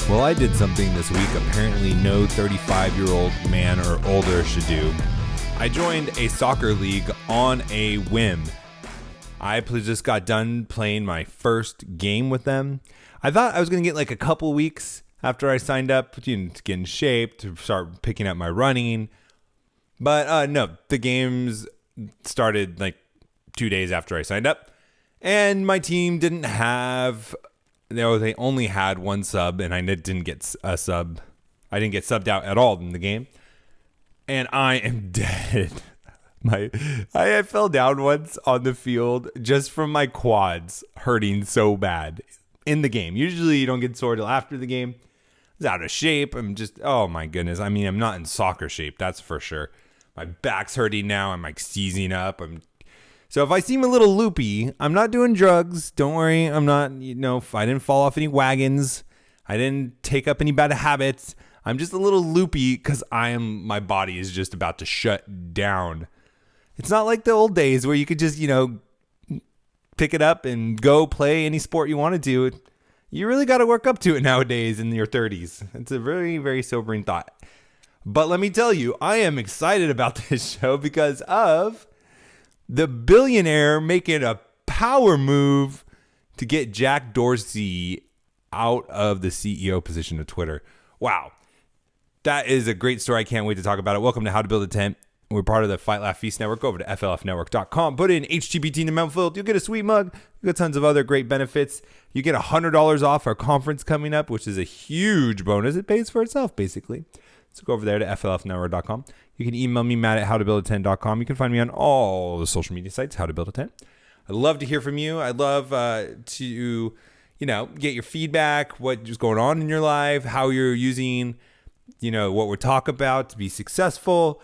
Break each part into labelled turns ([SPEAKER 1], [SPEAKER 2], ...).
[SPEAKER 1] Well, I did something this week apparently no 35-year-old man or older should do. I joined a soccer league on a whim. I just got done playing my first game with them. I thought I was going to get like a couple weeks after I signed up to get in shape, to start picking up my running. But no, the games started like 2 days after I signed up. And my team didn't have... they only had one sub, and I didn't get a sub. I didn't get subbed out at all in the game. And I am dead. I fell down once on the field just from my quads hurting so bad in the game. Usually you don't get sore till after the game. I was out of shape. I'm just, oh my goodness. I mean, I'm not in soccer shape, that's for sure. My back's hurting now. I'm like seizing up. So if I seem a little loopy, I'm not doing drugs. Don't worry. I'm not, I didn't fall off any wagons. I didn't take up any bad habits. I'm just a little loopy because my body is just about to shut down. It's not like the old days where you could just, pick it up and go play any sport you want to do. You really got to work up to it nowadays in your 30s. It's a very, very sobering thought. But let me tell you, I am excited about this show because of the billionaire making a power move to get Jack Dorsey out of the CEO position of Twitter. Wow. That is a great story. I can't wait to talk about it. Welcome to How to Build a Tent. We're part of the Fight Laugh Feast Network. Go over to flfnetwork.com. Put in HTBT in the mount filled. You'll get a sweet mug. You get tons of other great benefits. You get $100 off our conference coming up, which is a huge bonus. It pays for itself, basically. So go over there to flfnetwork.com. You can email me, Matt, at howtobuildatent.com. You can find me on all the social media sites, How to Build a Tent. I'd love to hear from you. I'd love to, get your feedback, what's going on in your life, how you're using, what we're talking about to be successful,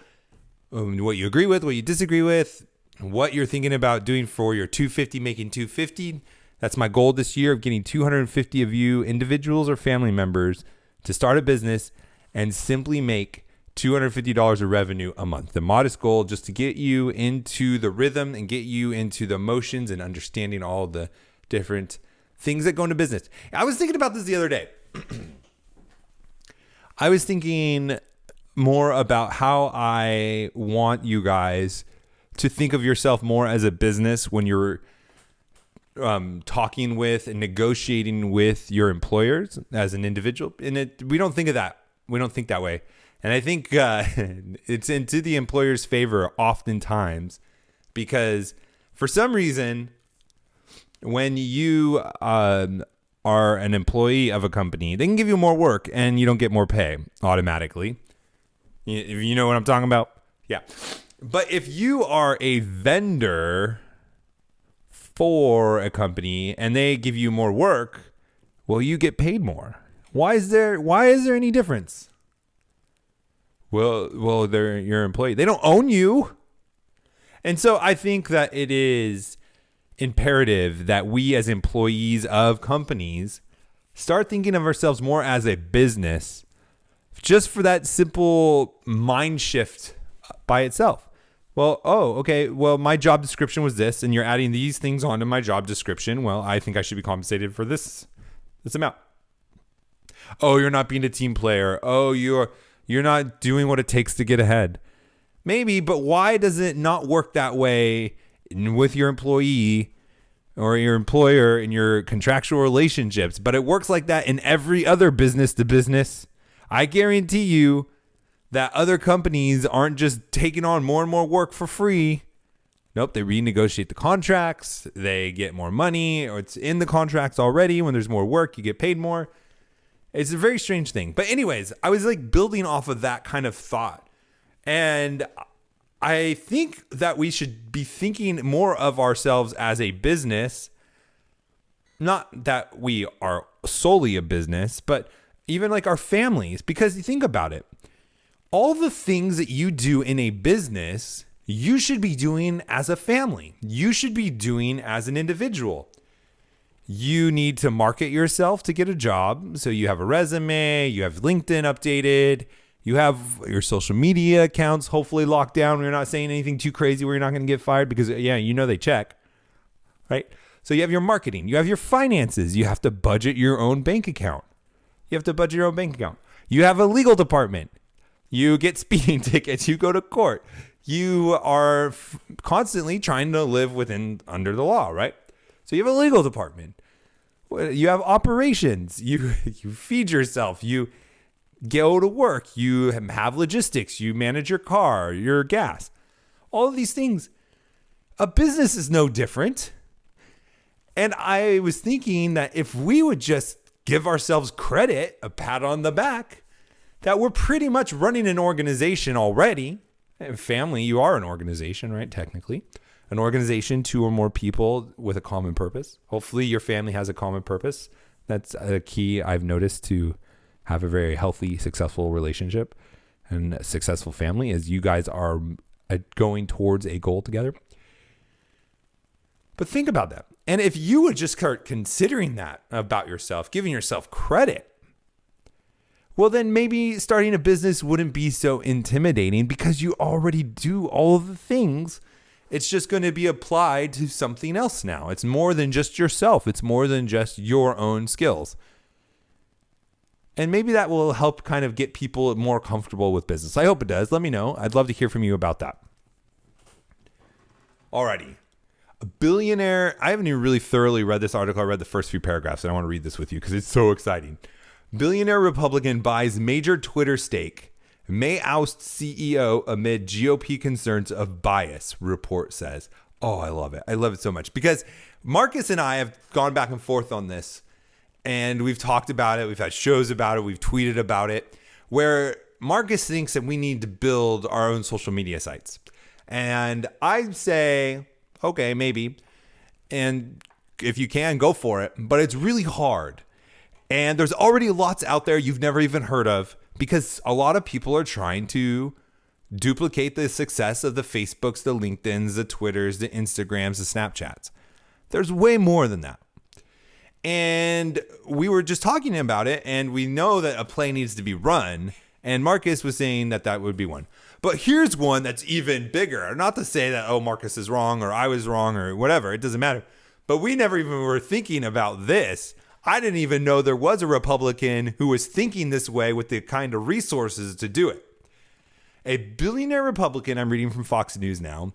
[SPEAKER 1] what you agree with, what you disagree with, what you're thinking about doing for your 250, making 250. That's my goal this year, of getting 250 of you individuals or family members to start a business and simply make $250 of revenue a month. The modest goal, just to get you into the rhythm and get you into the motions and understanding all the different things that go into business. I was thinking about this the other day. I was thinking more about how I want you guys to think of yourself more as a business when you're talking with and negotiating with your employers as an individual. And we don't think of that. We don't think that way. And I think it's into the employer's favor oftentimes, because for some reason, when you are an employee of a company, they can give you more work and you don't get more pay automatically. You know what I'm talking about? Yeah. But if you are a vendor for a company and they give you more work, well, you get paid more. Why is there any difference? Well, they're your employee. They don't own you. And so I think that it is imperative that we as employees of companies start thinking of ourselves more as a business, just for that simple mind shift by itself. Well, my job description was this, and you're adding these things onto my job description. Well, I think I should be compensated for this amount. Oh, you're not being a team player. Oh, you're not doing what it takes to get ahead. Maybe, but why does it not work that way with your employee or your employer in your contractual relationships? But it works like that in every other business to business. I guarantee you that other companies aren't just taking on more and more work for free. Nope, they renegotiate the contracts. They get more money, or it's in the contracts already. When there's more work, you get paid more. It's a very strange thing. But anyways, I was like building off of that kind of thought. And I think that we should be thinking more of ourselves as a business. Not that we are solely a business, but even like our families. Because you think about it. All the things that you do in a business, you should be doing as a family. You should be doing as an individual. You need to market yourself to get a job. So you have a resume, you have LinkedIn updated, you have your social media accounts hopefully locked down. We're not saying anything too crazy where you're not going to get fired because, they check, right? So you have your marketing, you have your finances, you have to budget your own bank account. You have to budget your own bank account. You have a legal department. You get speeding tickets. You go to court. You are constantly trying to live under the law, right? So you have a legal department. You have operations. You feed yourself. You go to work. You have logistics. You manage your car, your gas. All of these things. A business is no different. And I was thinking that if we would just give ourselves credit, a pat on the back, that we're pretty much running an organization already. Family, you are an organization, right? Technically, an organization, 2 or more people with a common purpose. Hopefully your family has a common purpose. That's a key I've noticed to have a very healthy, successful relationship and a successful family, is you guys are going towards a goal together. But think about that. And if you would just start considering that about yourself, giving yourself credit, well, then maybe starting a business wouldn't be so intimidating because you already do all of the things. It's just going to be applied to something else now. It's more than just yourself. It's more than just your own skills. And maybe that will help kind of get people more comfortable with business. I hope it does. Let me know. I'd love to hear from you about that. Alrighty. A billionaire. I haven't even really thoroughly read this article. I read the first few paragraphs, and I want to read this with you because it's so exciting. Billionaire Republican buys major Twitter stake. May oust CEO amid GOP concerns of bias, report says. Oh, I love it. I love it so much because Marcus and I have gone back and forth on this, and we've talked about it. We've had shows about it. We've tweeted about it, where Marcus thinks that we need to build our own social media sites. And I say, okay, maybe. And if you can, go for it. But it's really hard. And there's already lots out there you've never even heard of because a lot of people are trying to duplicate the success of the Facebooks, the LinkedIns, the Twitters, the Instagrams, the Snapchats. There's way more than that. And we were just talking about it, and we know that a play needs to be run. And Marcus was saying that that would be one. But here's one that's even bigger. Not to say that, oh, Marcus is wrong or I was wrong or whatever. It doesn't matter. But we never even were thinking about this. I didn't even know there was a Republican who was thinking this way with the kind of resources to do it. A billionaire Republican, I'm reading from Fox News now,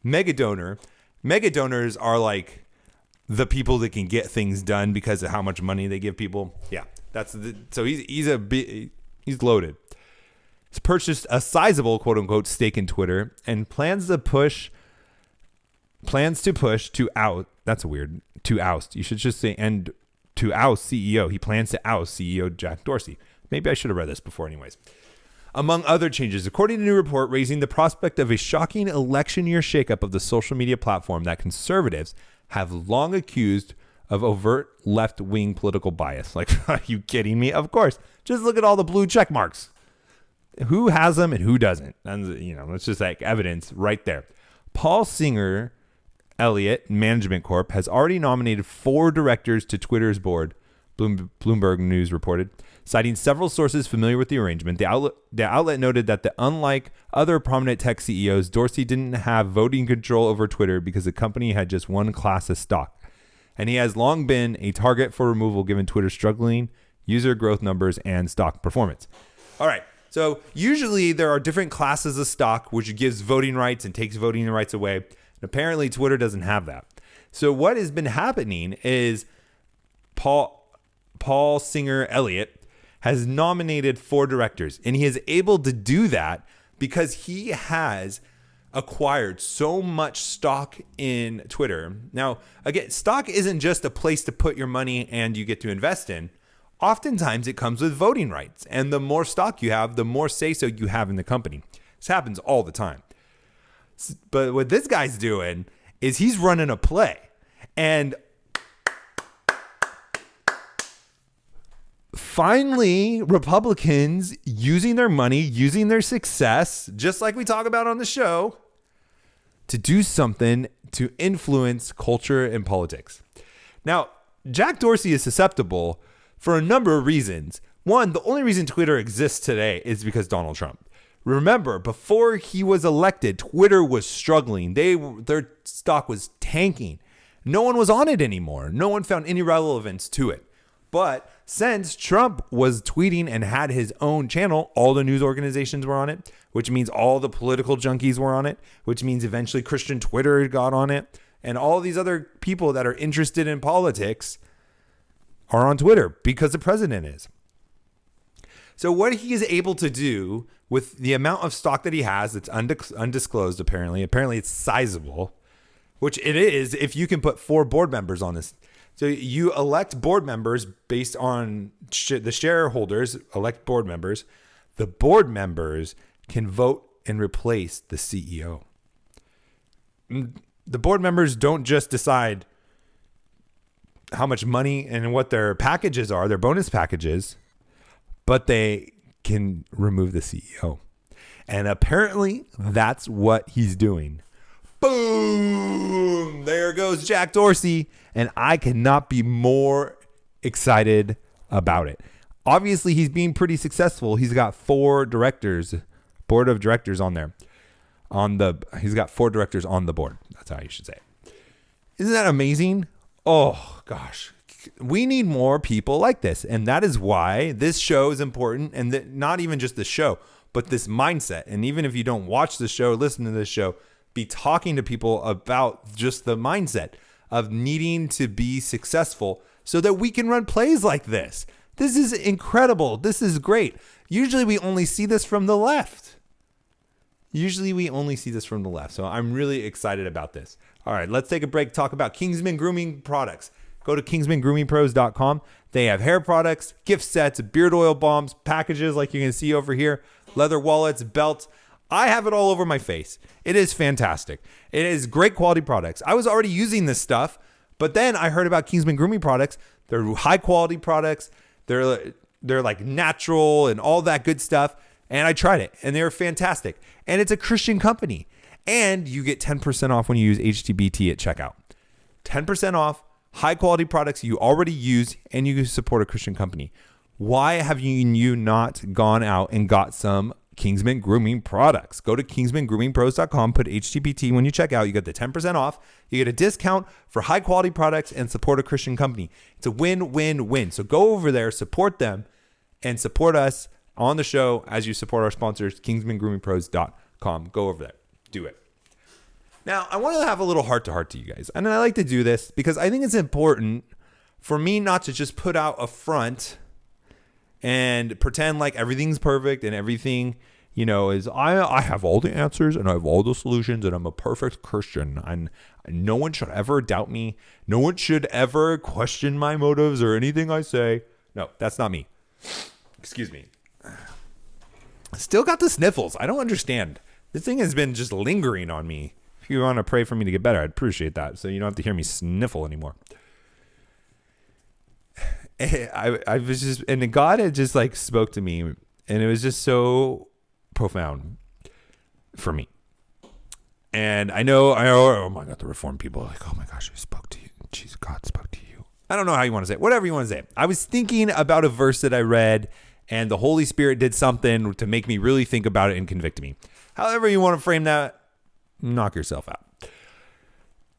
[SPEAKER 1] mega donor. Mega donors are like the people that can get things done because of how much money they give people. Yeah, so he's loaded. He's purchased a sizable quote unquote stake in Twitter and plans to push to out. That's weird. To oust. You should just say to oust CEO. He plans to oust CEO Jack Dorsey. Maybe I should have read this before anyways. Among other changes, according to a new report raising the prospect of a shocking election year shakeup of the social media platform that conservatives have long accused of overt left-wing political bias. Like, are you kidding me? Of course. Just look at all the blue check marks. Who has them and who doesn't? And, it's just like evidence right there. Paul Singer Elliott Management Corp has already nominated 4 directors to Twitter's board, Bloomberg News reported. Citing several sources familiar with the arrangement, the outlet noted that unlike other prominent tech CEOs, Dorsey didn't have voting control over Twitter because the company had just one class of stock. And he has long been a target for removal given Twitter's struggling user growth numbers and stock performance. All right. So usually there are different classes of stock, which gives voting rights and takes voting rights away. And apparently Twitter doesn't have that. So what has been happening is Paul Singer Elliott has nominated 4 directors, and he is able to do that because he has acquired so much stock in Twitter. Now, again, stock isn't just a place to put your money and you get to invest in. Oftentimes it comes with voting rights, and the more stock you have, the more say-so you have in the company. This happens all the time. But what this guy's doing is he's running a play, and finally, Republicans using their money, using their success, just like we talk about on the show, to do something to influence culture and politics. Now, Jack Dorsey is susceptible for a number of reasons. One, the only reason Twitter exists today is because Donald Trump. Remember, before he was elected, Twitter was struggling. Their stock was tanking. No one was on it anymore. No one found any relevance to it. But since Trump was tweeting and had his own channel, all the news organizations were on it, which means all the political junkies were on it, which means eventually Christian Twitter got on it. And all these other people that are interested in politics are on Twitter because the president is. So what he is able to do with the amount of stock that he has, that's undisclosed apparently it's sizable, which it is if you can put 4 board members on this. So you elect board members based on the shareholders elect board members. The board members can vote and replace the CEO. The board members don't just decide how much money and what their packages are, their bonus packages, but they can remove the CEO. And apparently that's what he's doing. Boom! There goes Jack Dorsey. And I cannot be more excited about it. Obviously, he's being pretty successful. He's got 4 directors, board of directors on there. He's got 4 directors on the board. That's how you should say it. Isn't that amazing? Oh, gosh. We need more people like this. And that is why this show is important. And not even just the show, but this mindset. And even if you don't watch the show, listen to this show, be talking to people about just the mindset of needing to be successful so that we can run plays like this. This is incredible. This is great. Usually we only see this from the left. So I'm really excited about this. All right, let's take a break, talk about Kingsman Grooming products. Go to kingsmangroomingpros.com. They have hair products, gift sets, beard oil bombs, packages like you can see over here, leather wallets, belts. I have it all over my face. It is fantastic. It is great quality products. I was already using this stuff, but then I heard about Kingsman Grooming products. They're high quality products. They're like natural and all that good stuff. And I tried it and they were fantastic. And it's a Christian company. And you get 10% off when you use HTBT at checkout. 10% off, high quality products you already use, and you support a Christian company. Why have you not gone out and got some Kingsman Grooming products? Go to kingsmangroomingpros.com, put HTBT when you check out. You get the 10% off. You get a discount for high quality products and support a Christian company. It's a win-win-win. So go over there, support them, and support us on the show as you support our sponsors, kingsmangroomingpros.com. Go over there. Do it. Now, I want to have a little heart-to-heart to you guys. And I like to do this because I think it's important for me not to just put out a front and pretend like everything's perfect and everything, is I have all the answers and I have all the solutions and I'm a perfect Christian. And no one should ever doubt me. No one should ever question my motives or anything I say. No, that's not me. Excuse me. Still got the sniffles. I don't understand. This thing has been just lingering on me. If you want to pray for me to get better, I'd appreciate that. So you don't have to hear me sniffle anymore. I was just, and God had just like spoke to me, and it was just so profound for me. And I know, oh my God, the Reformed people are like, oh my gosh, he spoke to you. Jesus, God spoke to you. I don't know how you want to say it. Whatever you want to say. I was thinking about a verse that I read, and the Holy Spirit did something to make me really think about it and convict me. However you want to frame that, knock yourself out.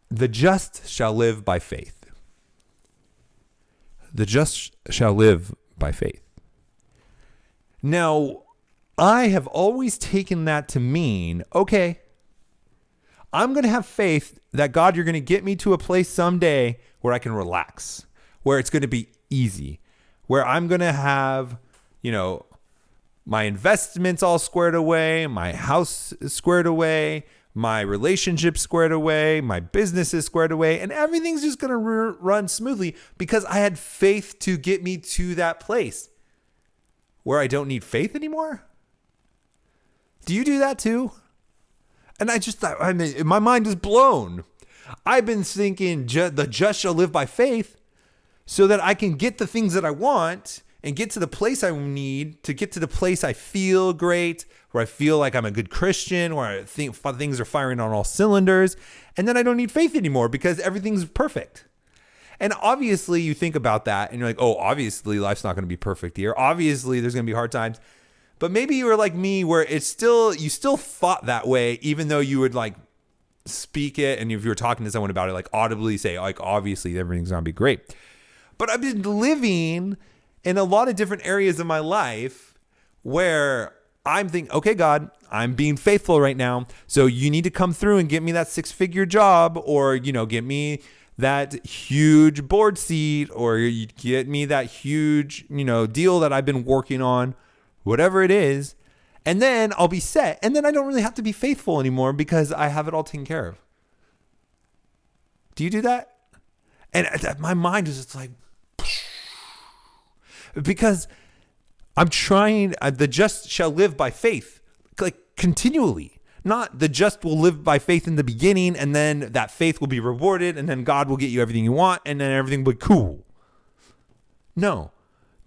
[SPEAKER 1] The just shall live by faith. The just shall live by faith. Now, I have always taken that to mean, okay, I'm going to have faith that God, you're going to get me to a place someday where I can relax, where it's going to be easy, where I'm going to have, my investments all squared away, my house squared away, my relationship squared away, my business is squared away, and everything's just going to run smoothly because I had faith to get me to that place where I don't need faith anymore. Do you do that too? And I just thought, my mind is blown. I've been thinking the just shall live by faith so that I can get the things that I want and get to the place I need to get to the place I feel great, where I feel like I'm a good Christian, where I think things are firing on all cylinders. And then I don't need faith anymore because everything's perfect. And obviously you think about that and you're like, oh, obviously life's not going to be perfect here. Obviously there's going to be hard times. But maybe you were like me where you still thought that way, even though you would like speak it. And if you were talking to someone about it, like audibly say, like, obviously everything's going to be great. But I've been living in a lot of different areas of my life where I'm thinking, okay, God, I'm being faithful right now. So you need to come through and get me that 6-figure job, or, get me that huge board seat, or you get me that huge, deal that I've been working on, whatever it is. And then I'll be set. And then I don't really have to be faithful anymore because I have it all taken care of. Do you do that? And my mind is just like, because I'm trying, the just shall live by faith, like continually. Not the just will live by faith in the beginning, and then that faith will be rewarded, and then God will get you everything you want, and then everything will be cool. No,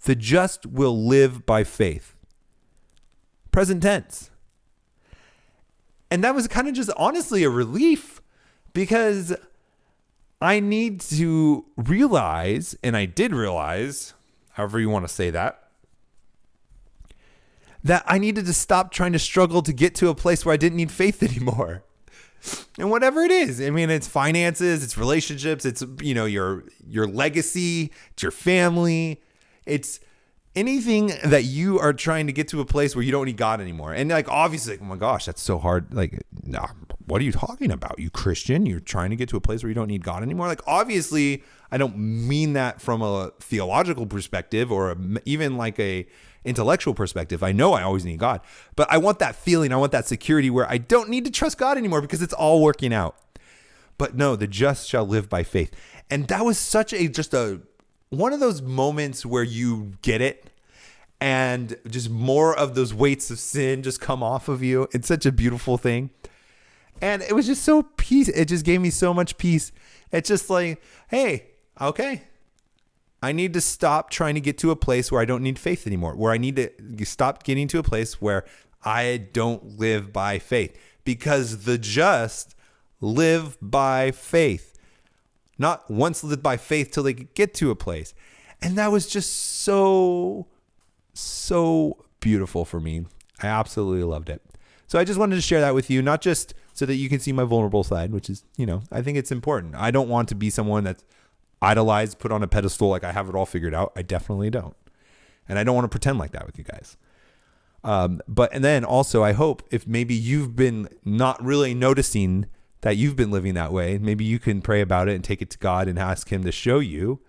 [SPEAKER 1] the just will live by faith. Present tense. And that was kind of just honestly a relief, because I need to realize, and I did realize, however you want to say that I needed to stop trying to struggle to get to a place where I didn't need faith anymore. And whatever it is, I mean, it's finances, it's relationships, it's, your legacy, it's your family, it's anything that you are trying to get to a place where you don't need God anymore. And like, obviously, like, oh my gosh, that's so hard. Like, nah, what are you talking about? You Christian, you're trying to get to a place where you don't need God anymore. Like, obviously, I don't mean that from a theological perspective or even like a intellectual perspective. I know I always need God, but I want that feeling. I want that security where I don't need to trust God anymore because it's all working out. But no, the just shall live by faith. And that was such one of those moments where you get it and just more of those weights of sin just come off of you. It's such a beautiful thing. And it was just so peace. It just gave me so much peace. It's just like, hey, okay, I need to stop trying to get to a place where I don't need faith anymore, where I need to stop getting to a place where I don't live by faith, because the just live by faith. Not once live by faith till they get to a place. And that was just so beautiful for me. I absolutely loved it. So I just wanted to share that with you, not just so that you can see my vulnerable side, which is, I think it's important. I don't want to be someone that's idolized, put on a pedestal like I have it all figured out. I definitely don't. And I don't want to pretend like that with you guys. And then also, I hope if maybe you've been not really noticing that you've been living that way, maybe you can pray about it and take it to God and ask him to show you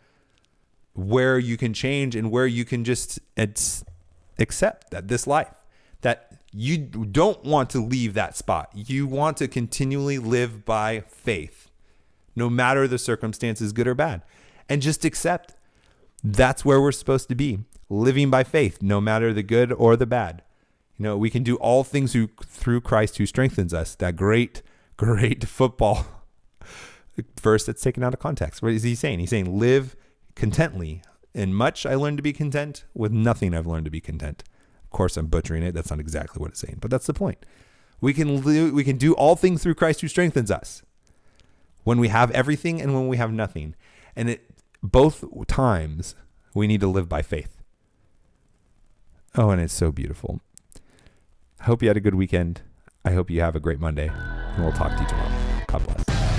[SPEAKER 1] where you can change and where you can just accept that this life, that you don't want to leave that spot. You want to continually live by faith, no matter the circumstances, good or bad, and just accept that's where we're supposed to be, living by faith, no matter the good or the bad. We can do all things through Christ who strengthens us. That great football verse that's taken out of context. What is he saying? He's saying, live contently. In much I learned to be content. With nothing I've learned to be content. Of course, I'm butchering it. That's not exactly what it's saying, but that's the point. We can do all things through Christ who strengthens us. When we have everything and when we have nothing. And both times we need to live by faith. Oh, and it's so beautiful. I hope you had a good weekend. I hope you have a great Monday. And we'll talk to you tomorrow. God bless.